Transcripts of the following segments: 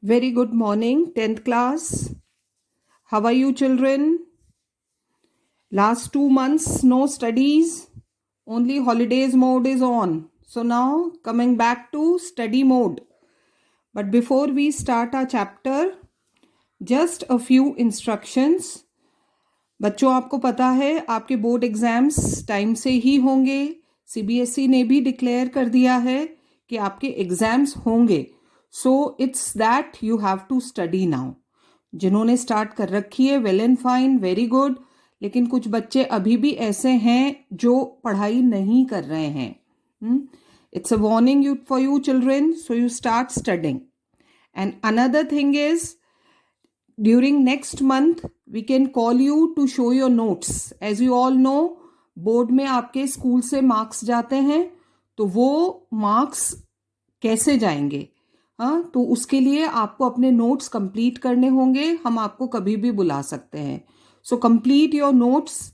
Very good morning, 10th class. How are you, children? Last 2 months, no studies, only holidays mode is on. So now coming back to study mode. But before we start our chapter, just a few instructions. बच्चों, आपको पता है आपके board exams time से ही होंगे. CBSE ने भी declare कर दिया है कि आपके एग्जाम्स होंगे. So it's that you have to study now. जिन्होंने स्टार्ट कर रखी है, well and fine, very good. लेकिन कुछ बच्चे अभी भी ऐसे हैं जो पढ़ाई नहीं कर रहे हैं. It's a warning you for you children, so you start studying. And another thing is, during next month we can call you to show your notes. as you all know, board में आपके school से marks जाते हैं, तो वो marks कैसे जाएंगे? तो उसके लिए आपको अपने नोट्स कंप्लीट करने होंगे. हम आपको कभी भी बुला सकते हैं. So complete your notes.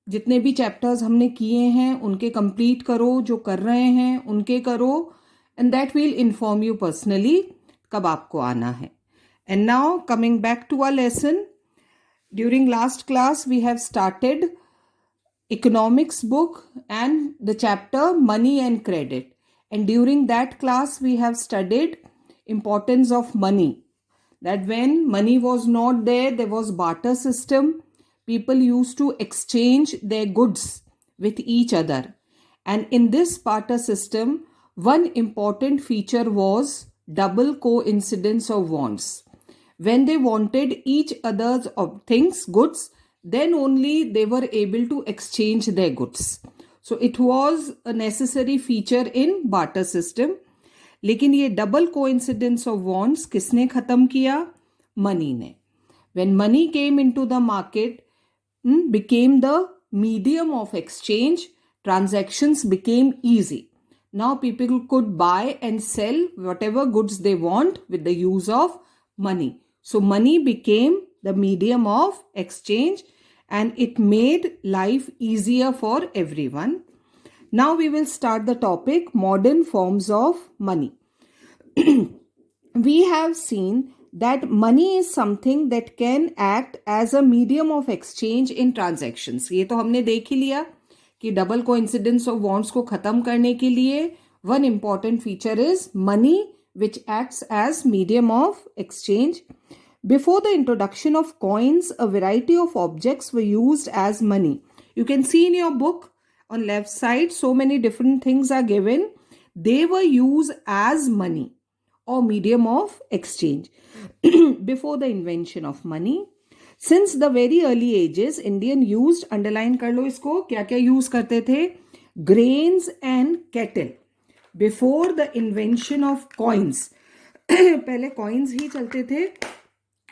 जितने भी चैप्टर्स हमने किए हैं उनके कंप्लीट करो, जो कर रहे हैं उनके करो, and that will inform you personally कब आपको आना है. And now coming back to our lesson, during last class we have started economics book and the chapter money and credit. And during that class we have studied importance of money. That when money was not there, there was barter system. People used to exchange their goods with each other. And in this barter system, one important feature was double coincidence of wants. When they wanted each other's things, goods, then only they were able to exchange their goods. So it was a necessary feature in barter system. लेकिन ये double coincidence of wants किसने खत्म किया? Money ने. When money came into the market, became the medium of exchange, transactions became easy. Now people could buy and sell whatever goods they want with the use of money. So money became the medium of exchange and it made life easier for everyone. Now we will start the topic modern forms of money. We have seen that money is something that can act as a medium of exchange in transactions. ये तो हमने देख ही लिया कि double coincidence of wants को खत्म करने के लिए one important feature is money, which acts as medium of exchange. Before the introduction of coins, a variety of objects were used as money. You can see in your book on left side, so many different things are given. They were used as money or medium of exchange before the invention of money. Since the very early ages, Indian used, underline कर लो इसको, क्या क्या use करते थे? Grains and cattle. Before the invention of coins, पहले coins ही चलते थे.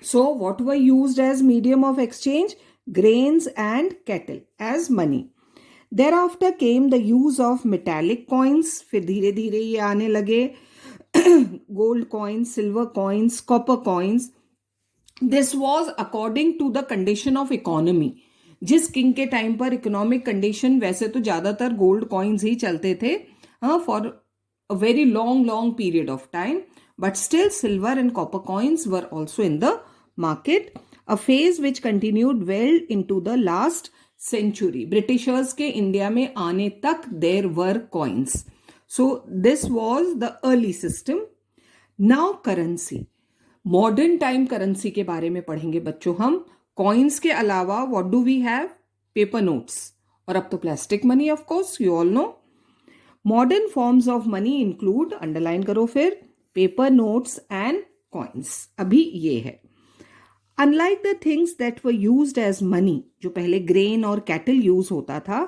So what were used as medium of exchange? Grains and cattle as money. Thereafter came the use of metallic coins. फिर धीरे धीरे ये आने लगे gold coins, silver coins, copper coins. This was according to the condition of economy. जिस king के time पर economic condition, वैसे तो ज्यादातर गोल्ड कॉइन्स ही चलते थे for a very long period of time, but still silver and copper coins were also in the market, a phase which continued well into the last century. Britishers के India में आने तक there were coins. So this was the early system. Now currency. Modern time currency के बारे में पढ़ेंगे बच्चों हम. Coins के अलावा what do we have? Paper notes. और अब तो plastic money, of course, you all know. Modern forms of money include, underline करो फिर, paper notes and coins. अभी ये है. Unlike the things that were used as money, जो पहले grain और cattle use होता था,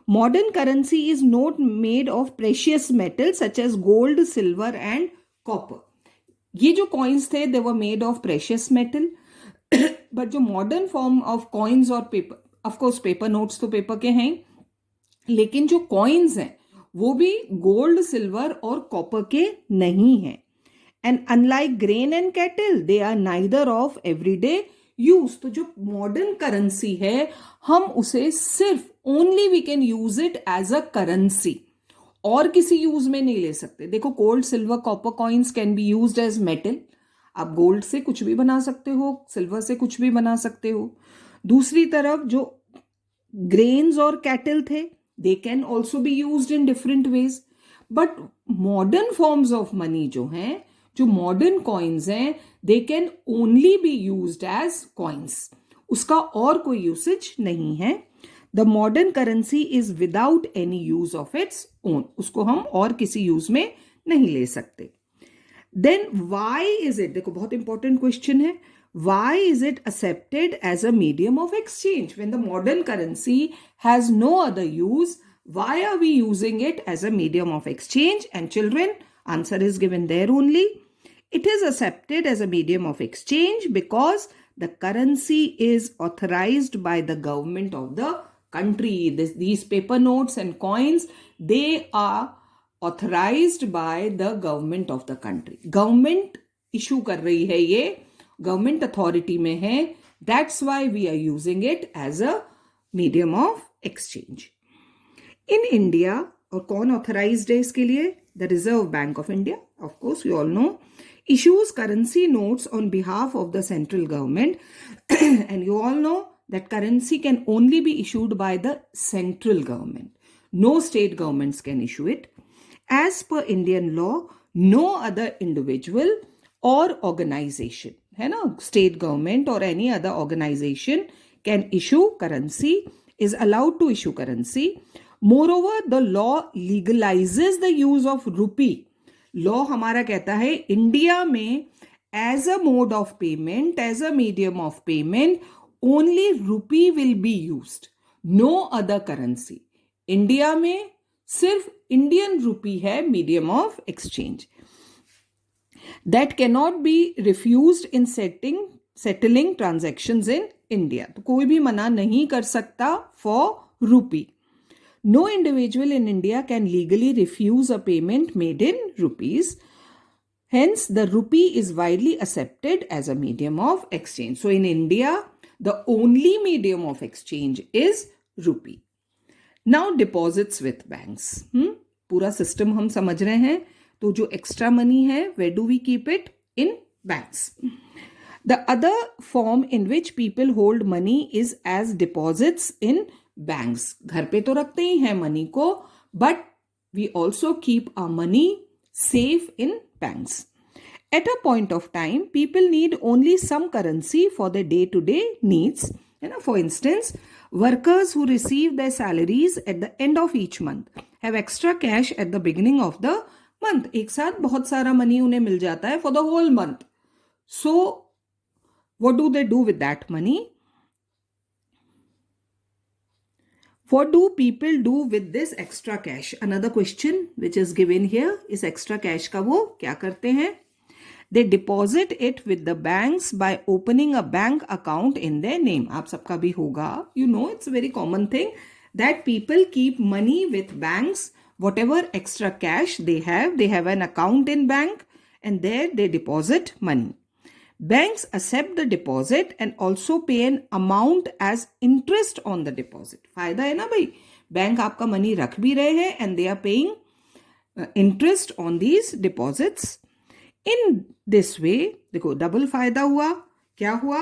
modern currency is not made of precious metals such as gold, silver and copper. ये जो coins थे, they were made of precious metal. but जो modern form of coins और paper, of course paper notes तो paper के हैं, लेकिन जो coins हैं वो भी गोल्ड, सिल्वर और कॉपर के नहीं हैं. And unlike grain and cattle, they are neither of everyday use. तो जो मॉडर्न करेंसी है, हम उसे सिर्फ only we can use it as a currency, और किसी यूज में नहीं ले सकते. देखो, gold, silver, copper coins can be used as metal. आप गोल्ड से कुछ भी बना सकते हो, सिल्वर से कुछ भी बना सकते हो। दूसरी तरफ जो ग्रेन्स और कैटल थे, they can also be used in different ways. But modern forms of money जो हैं, जो मॉडर्न कॉइन्स हैं, they can only be used as coins, उसका और कोई यूसेज नहीं है। The modern currency is without any use of its own, उसको हम और किसी यूज में नहीं ले सकते। देन वाई इज इट, देखो बहुत इंपॉर्टेंट क्वेश्चन है, why is it accepted as a medium of exchange when the modern currency has no other use? Why are we using it as a medium of exchange? And children, answer is given there only. It is accepted as a medium of exchange because the currency is authorized by the government of the country. These paper notes and coins, they are authorized by the government of the country. Government issue कर रही है, ये government authority में है, that's why we are using it as a medium of exchange. In India, और कौन authorised है इसके लिए? The Reserve Bank of India, of course you all know, issues currency notes on behalf of the central government and you all know that currency can only be issued by the central government. No state governments can issue it. As per Indian law, no other individual or organization, है ना, state government or any other organization can issue currency, is allowed to issue currency. Moreover, the law legalizes the use of rupee. Law हमारा कहता है India में as a mode of payment, as a medium of payment, only rupee will be used, no other currency. India में सिर्फ Indian rupee है medium of exchange. That cannot be refused in settling transactions in India, तो कोई भी मना नहीं कर सकता फॉर रूपी। No individual in India can legally refuse a payment made in rupees. Hence, the rupee is widely accepted as a medium of exchange. So, in India, the only medium of exchange is rupee. Now, deposits with banks. पूरा system हम समझ रहे हैं, तो जो extra money है, where do we keep it? In banks. The other form in which people hold money is as deposits in banks. घर पे तो रखते ही हैं मनी को, but we also keep our money safe in banks. At a point of time people need only some currency for the day to day needs, है ना। For instance, workers who receive their salaries at the end of each month have extra cash at the beginning of the month. एक साथ बहुत सारा money उन्हें मिल जाता है for the whole month. So what do they do with that money? What do people do with this extra cash? Another question which is given here is extra cash का वो क्या करते हैं? They deposit it with the banks by opening a bank account in their name. आप सबका भी होगा, you know, it's a very common thing that people keep money with banks. Whatever extra cash they have an account in bank and there they deposit money. Banks accept the deposit and also pay an amount as interest on the deposit. फायदा है ना भाई, bank आपका money रख भी रहे हैं and they are paying interest on these deposits. In this way, देखो डबल फायदा हुआ। क्या हुआ?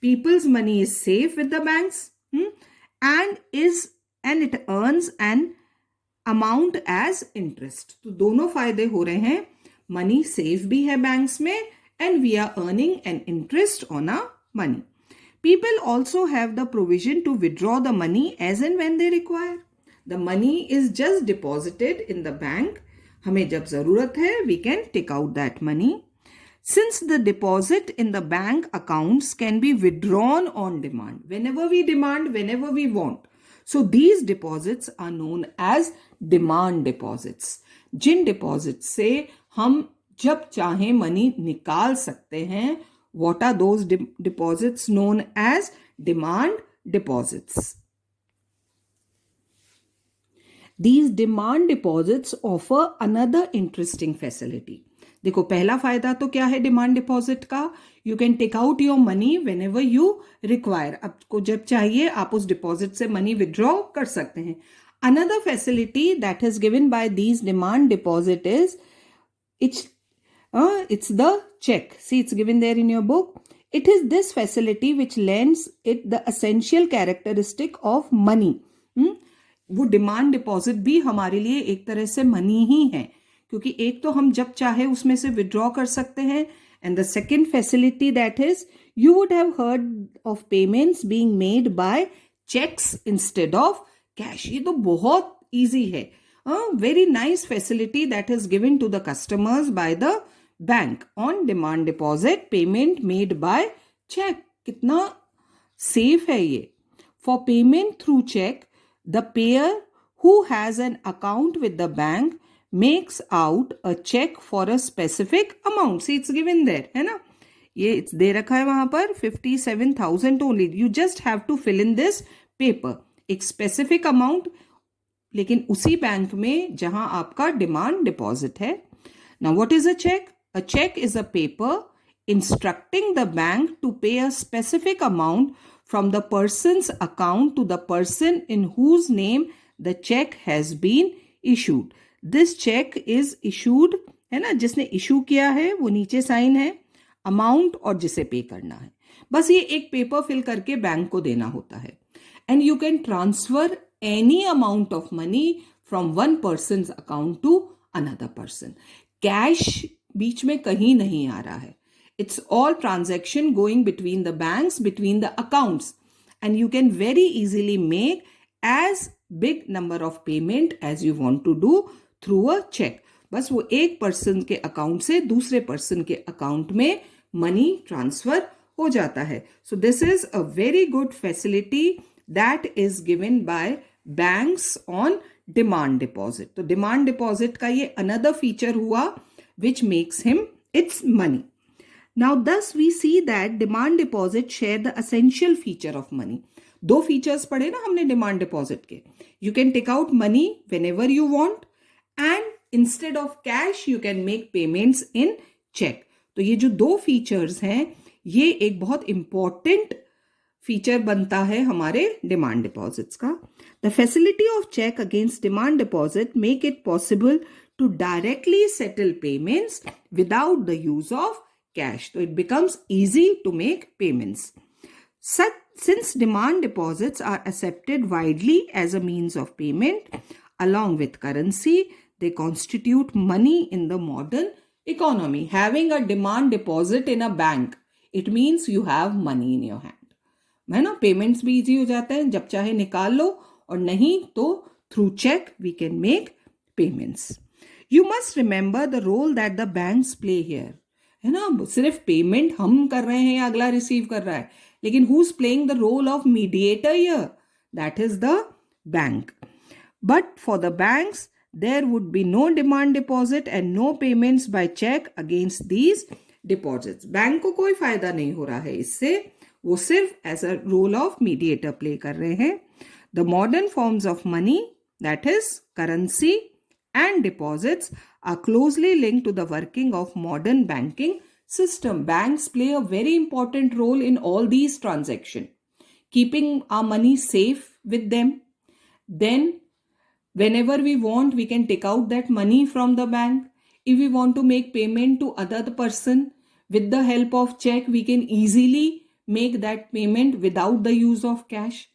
People's money is safe with the banks and it earns an amount as interest. तो दोनों फायदे हो रहे हैं, मनी सेफ भी है बैंक्स में and we are earning an interest on our money. People also have the provision to withdraw the money as and when they require. The money is just deposited in the bank. हमें जब ज़रूरत है, we can take out that money. Since the deposit in the bank accounts can be withdrawn on demand, whenever we demand, whenever we want. So these deposits are known as demand deposits. Jin deposits से हम जब चाहें money निकाल सकते हैं, what are those deposits known as? Demand deposits. These demand deposits offer another interesting facility. देखो पहला फायदा तो क्या है डिमांड डिपॉजिट का? You can take out your money whenever you require. आपको जब चाहिए आप उस डिपॉजिट से मनी विड्रॉ कर सकते हैं। Another facility that is given by these demand deposit is It's the check. See, it's given there in your book. It is this facility which lends it the essential characteristic of money. वो demand deposit भी हमारे लिए एक तरह से money ही है, क्योंकि एक तो हम जब चाहे उसमें से विड्रॉ कर सकते हैं, and the second facility that is you would have heard of payments being made by cheques instead of cash. ये तो बहुत ईजी है. Very nice facility that is given to the customers by the bank on demand deposit payment made by cheque. कितना safe है ये. For payment through cheque the payer who has an account with the bank makes out a check for a specific amount. See, it's given there, है ना. ये it's दे रखा है वहां पर 57,000 only. You just have to fill in this paper. एक specific amount, लेकिन उसी बैंक में जहां आपका डिमांड डिपॉजिट है. Now, what is a check? A check is a paper instructing the bank to pay a specific amount from the person's account to the person in whose name the check has been issued. This check is issued, है ना, जिसने issue किया है वो नीचे sign है, amount और जिसे पे करना है. बस ये एक पेपर फिल करके बैंक को देना होता है. And you can transfer any amount of money from one person's account to another person. Cash बीच में कहीं नहीं आ रहा है. It's all transaction going between the banks, between the accounts, and you can very easily make as big number of payment as you want to do through a check. बस वो एक person के अकाउंट से दूसरे person के account में money transfer हो जाता है. So this is a very good facility that is given by banks on demand deposit. तो demand deposit का ये another feature हुआ which makes him its money. Now, thus we see that demand deposit share the essential feature of money. दो features पढ़े ना हमने demand deposit के. You can take out money whenever you want, and instead of cash you can make payments in check. तो ये जो दो features हैं, ये एक बहुत important feature बनता है हमारे demand deposits का. The facility of check against demand deposit make it possible to directly settle payments without the use of cash. So it becomes easy to make payments. Since demand deposits are accepted widely as a means of payment along with currency, they constitute money in the modern economy. Having a demand deposit in a bank, it means you have money in your hand. है ना, payments भी easy हो जाते हैं, जब चाहे निकाल लो, और नहीं तो through cheque we can make payments. You must remember the role that the banks play here. है ना, सिर्फ पेमेंट हम कर रहे हैं या अगला रिसीव कर रहा है, लेकिन who is playing the role of mediator here? That is the bank. But for the banks there would be no demand deposit and no payments by cheque against these deposits. Bank को कोई फायदा नहीं हो रहा है इससे, वो सिर्फ as a role of mediator play कर रहे हैं. The modern forms of money, that is currency and deposits, are closely linked to the working of modern banking system. Banks play a very important role in all these transactions, keeping our money safe with them. Then whenever we want, we can take out that money from the bank. If we want to make payment to other person with the help of check, we can easily make that payment without the use of cash.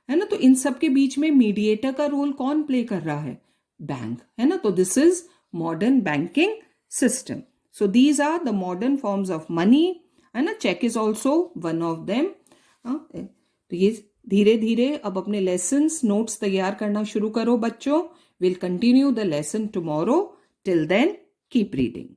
है ना, तो इन सब के बीच में mediator का role कौन play कर रहा है? बैंक. है ना, तो this is modern banking system. So these are the modern forms of money. है ना, cheque is also one of them. तो ये धीरे धीरे अब अपने लेसन्स नोट्स तैयार करना शुरू करो बच्चों. Will continue the lesson tomorrow. Till then keep reading.